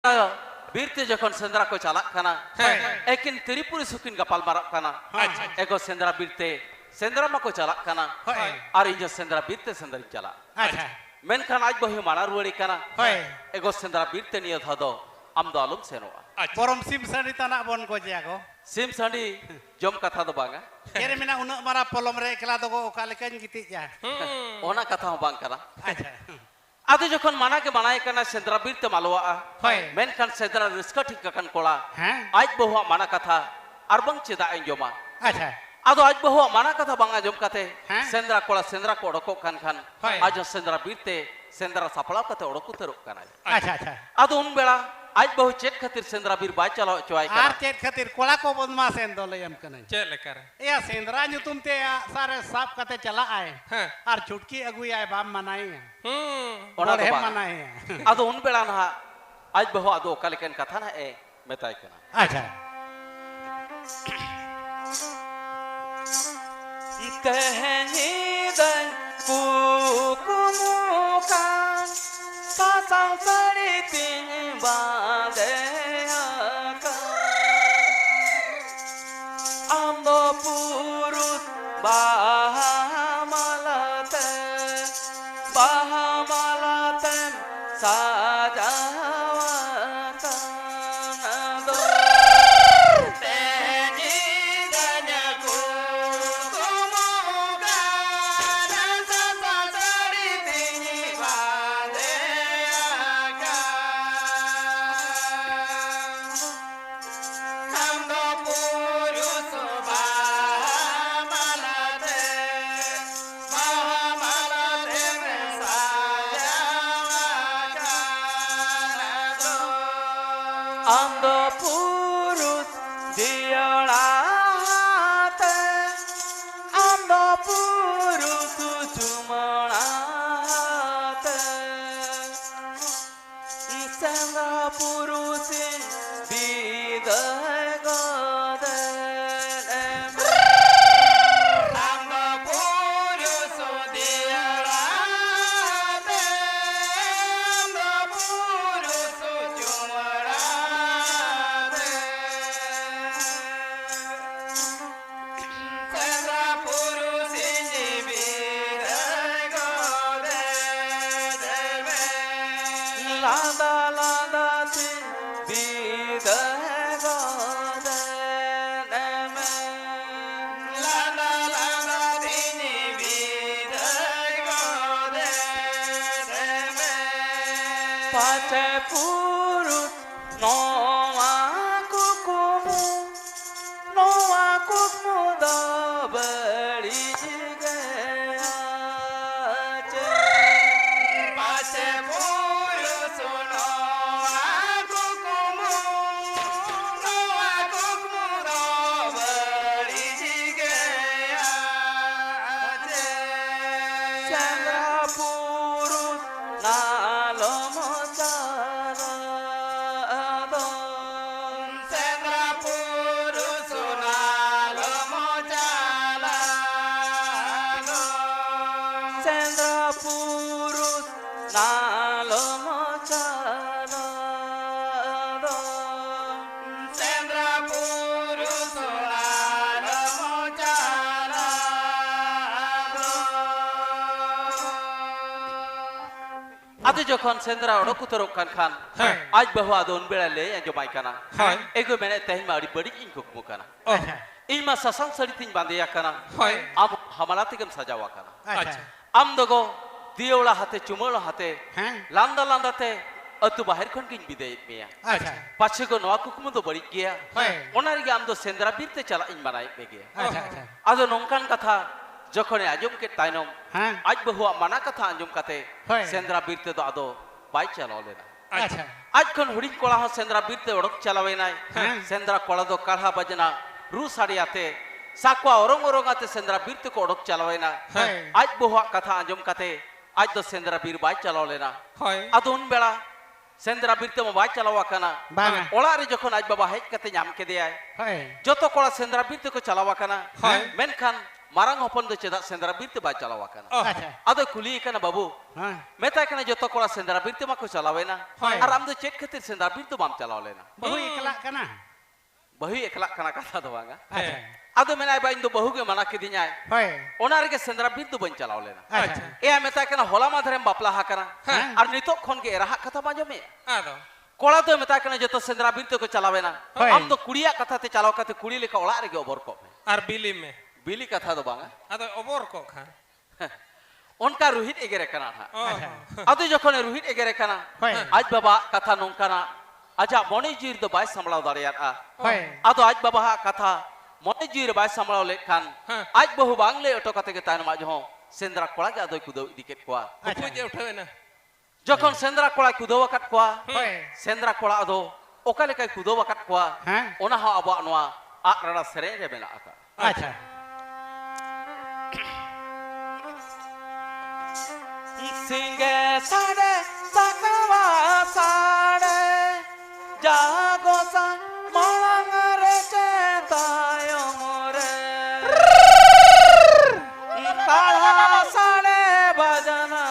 बीरते जखन सेंद्रा को चला खाना एकिन त्रिपुरी सुकिन गपाल मारा खाना एगो सेंद्रा बीरते सेंद्रा मा को चला खाना और इंजो सेंद्रा बीरते सेंद्रा चला मेनखान आज बहु माना रुवाड़ी खाना एगो सेंद्रा बीरते नियो धदो आम दो आलम सेनोआ परम सिम साड़ी तना बन को जागो सिम साड़ी जम कथा दो बांगा केरे मिना उन मारा पोलम रे एकला दो ओका लेकन गिति जा ओना कथा हो बांग करा आदि जखन माना के बनाए कना सेंद्रा बीरते मालवा मेनखान सेंद्रा रिस्का ठीक कन कोला आज बहु माना कथा अरबंग चेदा अंजोमा आदो आज बहु माना कथा बांगा जम कते सेंद्रा कोला सेंद्रा को ओडको खान खान आज सेंद्रा बीरते सेंद्रा सपड़ा कते ओडको तेरो कना आदो उन बेला आज बहु चेत खातिर सेंद्रा बीर बाय चलो चोय कना आर चेत खातिर कोला को बदमा सेन दो लेम कना चे लेकर या सेंद्रा नुतुम ते सारे साफ कते चला आए आर छुटकी अगुई आए बाम मनाई ओना हे मनाई आदो उन बेला ना आज बहु आदो कलेकन कथा ना ए मेताय कना अच्छा कहनी दन कुकुमुकान सासां सड़ी तीन बांधे आमदो पुरुष बाहामालते साजावाkan दो Ando purus diolate, ando purus cumanate, isanga purusin bidagode. Ando purus diolate, ando purus cumanate. Lada lada ti bidagode neme lada lada ti bidagode neme pace purus noa kukumu da badi gaya pace आदि जखन सेंद्रा ओडको तरक खान खान आज बहु आदोन बेला ले अंजो माइकाना एगो मेने तहिन मारी बड़ी इनको मुकाना इमा ससंग सड़ी तीन बांधिया कना अब हमारा तिगम सजावा कना आम दगो दियोला हाथे चुमोला हाथे लांदा लांदा ते अतु बाहर खन किन बिदे मिया पाछे को नवा कुकुम तो बड़ी गया ओनारिगे आम दो सेंद्रा बीरते चला इन बनाई पे गया आदो नोंकान कथा जखने आजम के ताइनम आज बहु माना कथा आजम कते सेंद्रा बीरते दो आदो बाई चलाव लेना आज खन हुडिंग कोला हो सेंद्रा बीरते ओडक चलावेनाय सेंद्रा कोला दो काढ़ा बजना रू साड़ी आते साकवा औरंग औरंग आते सेंद्रा बीरते को ओडक चलावेना आज बहु कथा आजम कते आज दो सेंद्रा बीर बाई चलाव लेना आदो उन बेला सेंद्रा बीरते में बाई चलावा कना ओला रे जखन आज बाबा हेज कते नाम के दिया जो तो कोला सेंद्रा बीरते को चलावा कना मेनखान marang hopon do cedak sendra birte ba calawakan अच्छा ado kuli kana babu हाँ meta kana joto kora sendra birte ma ko calawena Hai. ar am do chet khatir sendra birte bam calawlena बहु इकला कना bahu ekla kana katha do banga अच्छा ado menai ba indo bahu ge mana kidinya होय ona rege sendra birte ban calawlena अच्छा e meta kana hola madharem bapla hakana Hai. ar nitok khon ge raha katha ma jome ado kola do meta kana joto sendra birte ko calawena Hai. am do kuliya katha te calaw kate kuli leka ola rege obor ko ar bili me bili katha do banga ado obor ko kha onka ruhit egere kana ha अच्छा ado jokhon ruhit egere kana होय aj baba katha nongkana aja mone jir do bai samlaw dariyata होय ado aj baba ha katha mone jir bai samlaw lekhan Hah. aj bahu bangle oto kate ge tan ma jo sendra kola ge ado kudo diket kwa अच्छा puj uthave na jokhon sendra kola kudo wakat kwa होय sendra kola ado oka lekai kudo wakat kwa हाँ ona ha abo noa a rara sereng re mena aka अच्छा singe sade sakawa sade jago sa malangare cetayo more kala sade bajana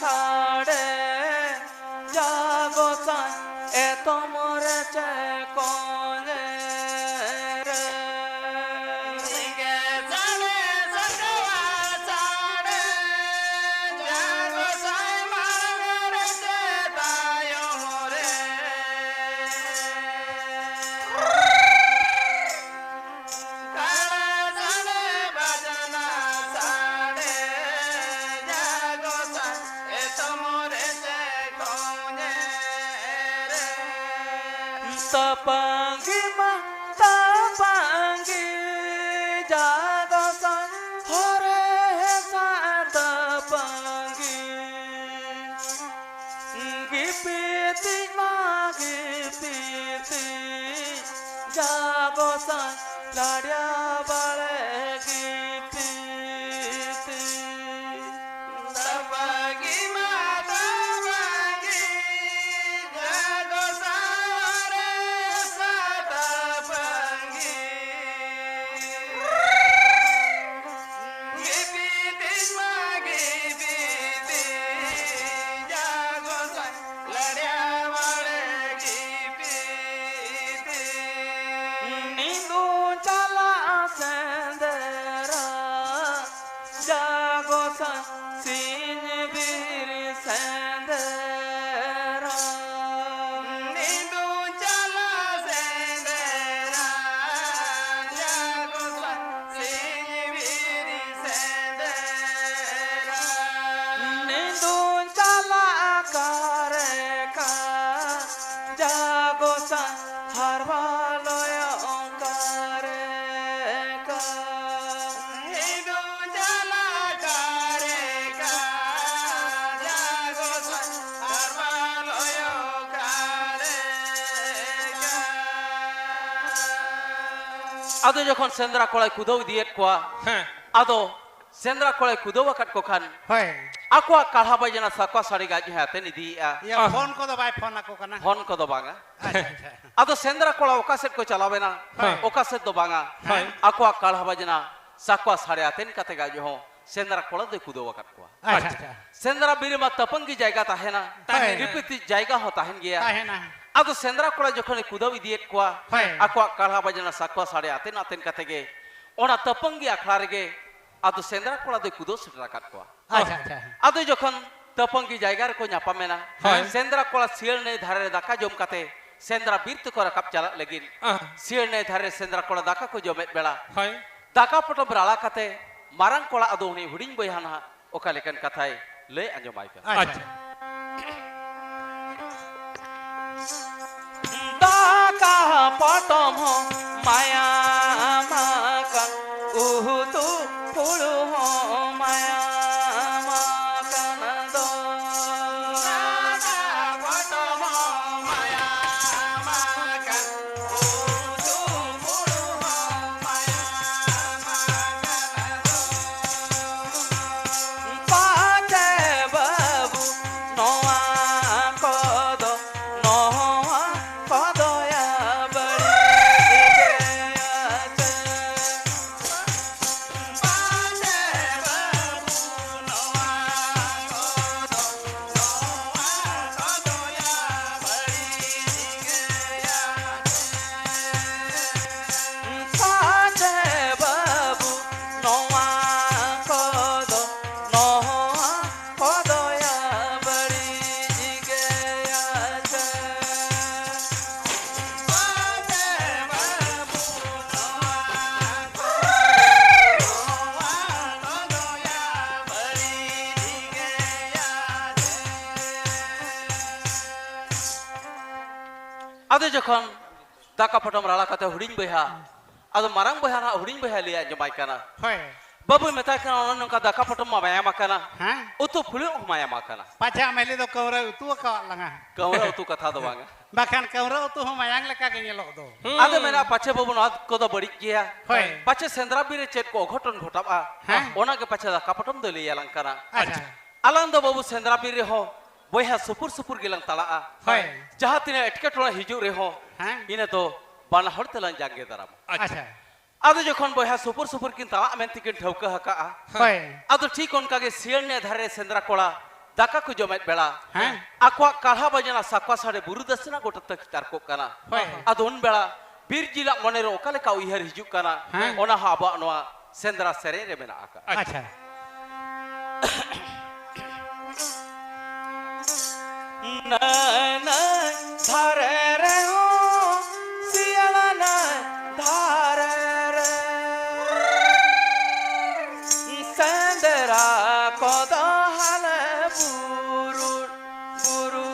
sade jago sa eto more che kone re singe sade sakawa sade jago sa malangare cetayo more tapangi ma tapangi jago sa hore sa tapangi gipiti ma gipiti jago sa ladya bale gipiti tapangi ma tapangi jago sa hore sa tapangi gipiti ma gipiti jago sa ladya bale gipiti nindu chala sendera jago sa sin bir sendera nindu chala sendera jago sa sin bir sendera nindu chala kareka jago sa harvaloya kareka nindu chala kareka jago sa harvaloya kareka ado jokhon sendra kolai kudo diet kwa ha ado sendra kolai kudo wakat ko khan होय akwa kalha bajana sakwa sari gaji hate nidi a ये phone को तो भाई phone को कना hon ko do banga अच्छा अच्छा ado sendra kola oka set ko chalawena Hai. oka set do banga Hai. akwa kalha bajana sakwa sari aten kate gaji ho sendra kola de kudo wakat kwa अच्छा अच्छा sendra birima tapangi jayga tahena Hai. ripiti jayga ho tahen क्या gaya है ना ado sendra kola jokhon kudo diet kwa Hai. akwa kalha bajana sakwa sari aten kate ge ona tapangi akhla rege ado sendra kola de kudo set rakat kwa अच्छा अच्छा ado jokhon tapangi jayga re ko nyapamena Hai. sendra kola siel ne dhare daka jom kate sendra birtu ko rakap chala legin ah siel ne dhare sendra kola daka ko jomet bela hai daka poto berala kate marang kola ado ni huding boyhana oka lekan kathai le anjomai ka acha daka potom ho maya makan uhutu pulu ho maya makan do daka potom ho maya makan uhutu pulu ho maya makan do pace babu noa kodo ya bari ᱟᱫᱚ ᱡᱚᱠᱷᱚᱱ ᱫᱟᱠᱟ ᱯᱚᱴᱚᱢ ᱨᱟᱲᱟ ᱠᱟᱛᱮ ᱦᱩᱰᱤᱧ ᱵᱚᱭᱦᱟ ᱟᱫᱚ ᱢᱟᱨᱟᱝ ᱵᱚᱭᱦᱟ ᱱᱟᱜ ᱦᱩᱰᱤᱧ ᱵᱚᱭᱦᱟ ᱞᱟᱹᱭ ᱟᱸᱡᱚᱢᱟᱭ ᱠᱟᱱᱟ ᱦᱳᱭ ᱵᱟᱵᱩ ᱢᱮᱛᱟᱭ ᱠᱟᱱᱟ ᱚᱱᱟ ᱱᱚᱝᱠᱟ ᱫᱟᱠᱟ ᱯᱚᱴᱚᱢ ᱢᱟ ᱵᱟᱭ ᱮᱢ ᱟᱠᱟᱱᱟ ᱦᱮᱸ ᱩᱛᱩ ᱯᱷᱩᱲᱩᱜ ᱦᱚᱸ ᱵᱟᱭ ᱮᱢ ᱟᱠᱟᱱᱟ ᱯᱟᱪᱷᱟ ᱢᱮᱞᱤ ᱫᱚ ᱠᱟᱹᱣᱨᱟᱹ ᱩᱛᱩ ᱟᱠᱟᱣᱟᱫ ᱞᱟᱝᱟ ᱠᱟᱹᱣᱨᱟᱹ ᱩᱛᱩ ᱠᱟᱛᱷᱟ ᱫᱚ ᱵᱟᱝᱟ ᱵᱟᱠᱷᱟᱱ ᱠᱟᱹᱣᱨᱟᱹ ᱩᱛᱩ ᱦᱚᱸ ᱢᱟᱭᱟᱝ ᱞᱮᱠᱟ ᱜᱮ ᱧᱮᱞᱚᱜ ᱫᱚ ᱟᱫᱚ ᱢᱮᱱᱟ ᱯᱟᱪᱷᱮ ᱵᱟᱵᱩ ᱱᱚᱣᱟ ᱠᱚᱫᱚ ᱵᱟᱹᱲᱤᱡ ᱜᱮᱭᱟ ᱦᱳᱭ ᱯᱟᱪᱷᱮ ᱥᱮᱸᱫᱽᱨᱟ ᱵᱤᱨ ᱨᱮ ᱪᱮᱫ ᱠᱚ ᱚঘᱚᱴᱚᱱ ᱜᱷᱚᱴᱟᱜᱼᱟ ᱦᱮᱸ ᱚᱱᱟᱜᱮ ᱯᱟᱪᱷᱮ ᱫᱟᱠᱟ ᱯᱚᱴᱚᱢ ᱫᱚ ᱞᱟᱹᱭ ᱟᱞᱟᱝ ᱠᱟᱱᱟ ᱟᱪᱪᱷᱟ ᱟᱞᱟᱝ ᱫᱚ ᱵᱟᱵᱩ ᱥᱮᱸᱫᱽᱨᱟ ᱵᱤᱨ ᱨᱮᱦᱚᱸ ᱵᱚᱭᱦᱟ ᱥᱩᱯᱩᱨ ᱥᱩᱯᱩᱨ ᱜᱮᱞᱟᱝ ᱛᱟᱲᱟᱜᱼᱟ ᱦᱳᱭ ᱡᱟᱦᱟᱸ ᱛᱤᱱᱟᱹᱜ ᱮᱴᱠᱮᱴᱚᱬᱮ ᱦᱤᱡᱩᱜ ᱨᱮᱦᱚᱸ ᱦᱮᱸ ᱤᱱᱟᱹ ᱫᱚ ᱵᱟᱱᱟ ᱦᱚᱲ ᱛᱮᱞᱟᱝ ᱡᱟᱸᱜᱮ ᱫᱟᱨᱟᱢᱟ ᱟᱪᱪᱷᱟ ᱟᱫᱚ ᱡᱚᱠᱷᱚᱱ ᱵᱚᱭᱦᱟ ᱥᱩᱯᱩᱨ ᱥᱩᱯᱩᱨ ᱠᱤᱱ ᱛᱟᱲᱟᱜ ᱢᱮᱱᱛᱮ ᱠᱤᱱ ᱴᱷᱟᱹᱣᱠᱟᱹ ᱟᱠᱟᱜᱼᱟ ᱦᱳᱭ ᱟᱫᱚ ᱴᱷᱤᱠ ᱚᱱᱠᱟᱜᱮ ᱥᱤᱭᱟᱹᱲ ᱫᱷᱟᱨᱮ ᱥᱮᱸᱫᱽᱨᱟ ᱠᱚᱲᱟ ᱫᱟᱠᱟ ᱠᱚ ᱡᱚᱢᱮᱫ ᱵᱮᱲᱟ ᱦᱮᱸ ᱟᱠᱚᱣᱟᱜ ᱠᱟᱲᱦᱟ ᱵᱟᱡᱟᱱᱟ ᱥᱟᱠᱣᱟ ᱥᱟᱰᱮ ᱵᱩᱨᱩ ᱫᱟᱥᱱᱟ ᱜᱚᱴᱟ ᱛᱟᱠ ᱛᱟᱨᱠᱚᱜ ᱠᱟᱱᱟ ᱦᱳᱭ ᱟᱫᱚ ᱩᱱ ᱵᱮᱲᱟ ᱵᱤᱨ ᱡᱤᱞᱟᱜ ᱢᱚᱱᱮᱨᱮ ᱚᱠᱟ ᱞᱮᱠᱟ ᱩᱭᱦᱟᱹᱨ ᱦᱤᱡᱩᱜ ᱠᱟᱱᱟ ᱦᱮᱸ ᱚᱱᱟ ᱦᱚᱸ ᱟᱵᱚᱣᱟᱜ ᱱᱚᱣᱟ ᱥᱮᱸᱫᱽᱨᱟ ᱥᱮᱨᱮᱧ ᱨᱮ ᱢᱮᱱᱟᱜ ᱟᱠᱟᱜᱼᱟ ᱟᱪᱪᱷᱟ ধারে রে ও শিয়ালা নাই ধারে রে সেন্দেরা কদা হালে Bru Bru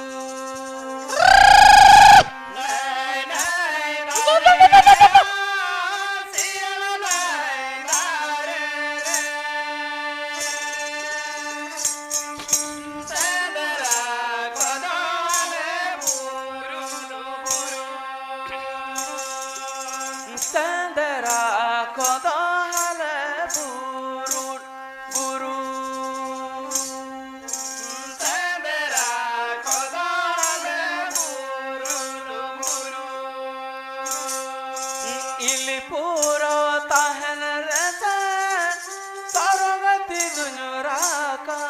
Sandera kodale burun buru Sandera kodale burun buru Ilipuro tahen resen sarogati gunuraka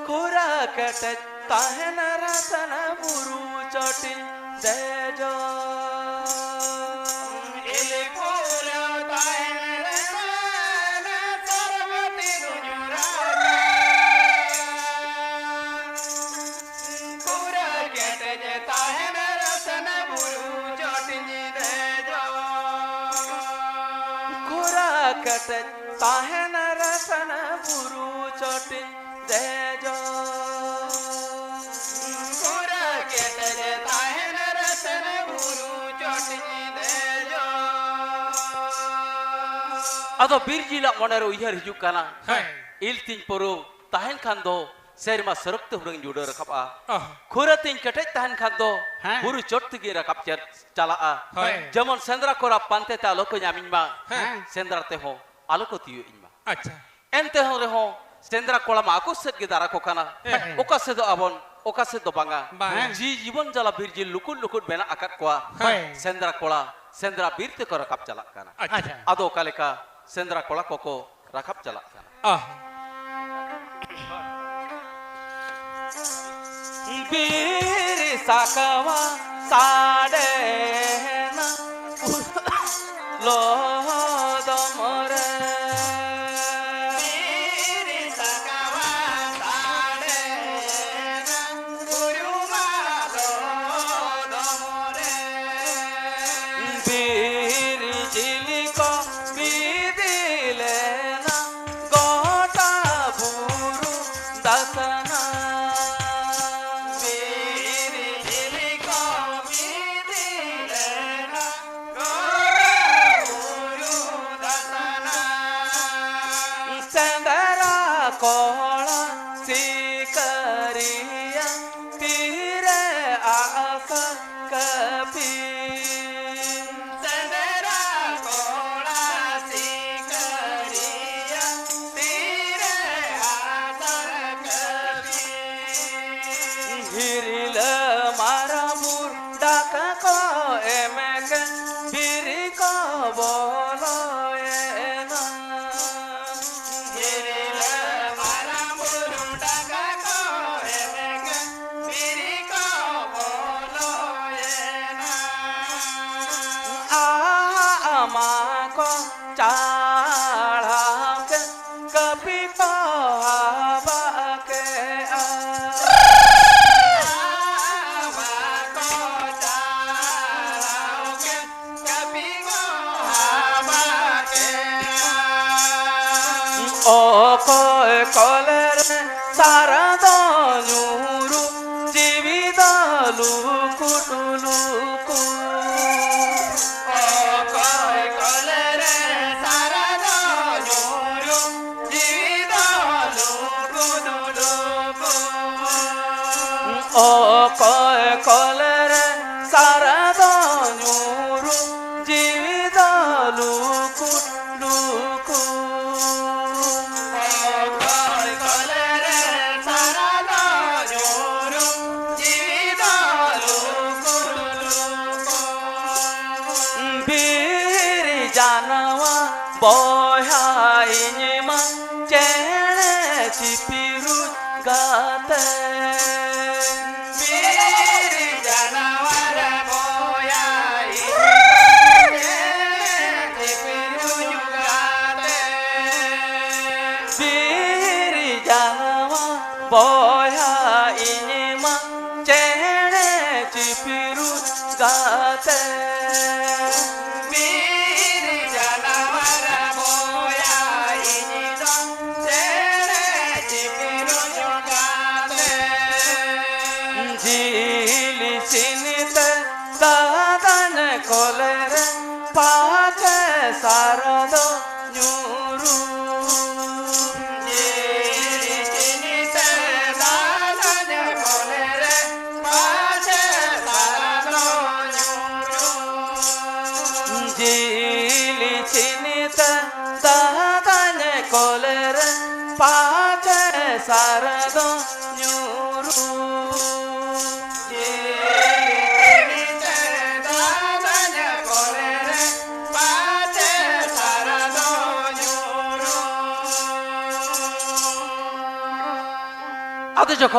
Kura kete tahen resen buru chotin dejo kete tahen rasan buru chotin dejo kura kete tahen rasan buru chotin dejo ado bir jila monero ihar hijuk kana il tin poro tahen khan do serma saruk te hurang judo rakapa kura tin kete tahen khan do buru chot te gira kap chala যেমন সেন্দ্রা করা পান্তে তে আলোক জামিন মা সেন্দ্রাতে হো আলোক তিউ ইনমা আচ্ছা এনতে হো রে হো সেন্দ্রা কোলা মা আকো সেট গে দারা কোকানা ওকা সে দো আবন ওকা সে দো বাঙ্গা জি জীবন জ্বালা বীর জি লুকুর লুকুর বেনা আকাত কোয়া সেন্দ্রা কোলা সেন্দ্রা বীরতে করা কাপ চালা কানা আচ্ছা আদো কালেকা সেন্দ্রা কোলা কোকো রাখাপ চালা কানা বীর সাকাওয়া সাড়ে না লো দমরে বীর সাকাওয়া সাড়ে না গুরুমা লো দমরে বীর জিলিকো বিদিলে না গোটা বুরু দাসনা कोला सिकरिया तीरे आका कभी संदरा कोला सिकरिया तीरे आका कभी हिरिल मारा मुर्दा को एमेक बिरी को बोलो को चढ़ा के कभी पहावा के ओ कोय कोलर सारा दो नुरु जीवित লুকু লুকু ও কয় কলে রে সারা দনুরু জীবিত লুকু লুকু বীর জানওয়া বহাইনি মা চেনে চিপিরু গাতে বীর জানওয়া বহাইনি মা চেনে চিপিরু গাতে ঝিলি চিনিতে দাদান কলের পাছে শারদ নুরু ঝিলি চিনিতে দাদান কলের পাছে শারদ নুরু আদে যখন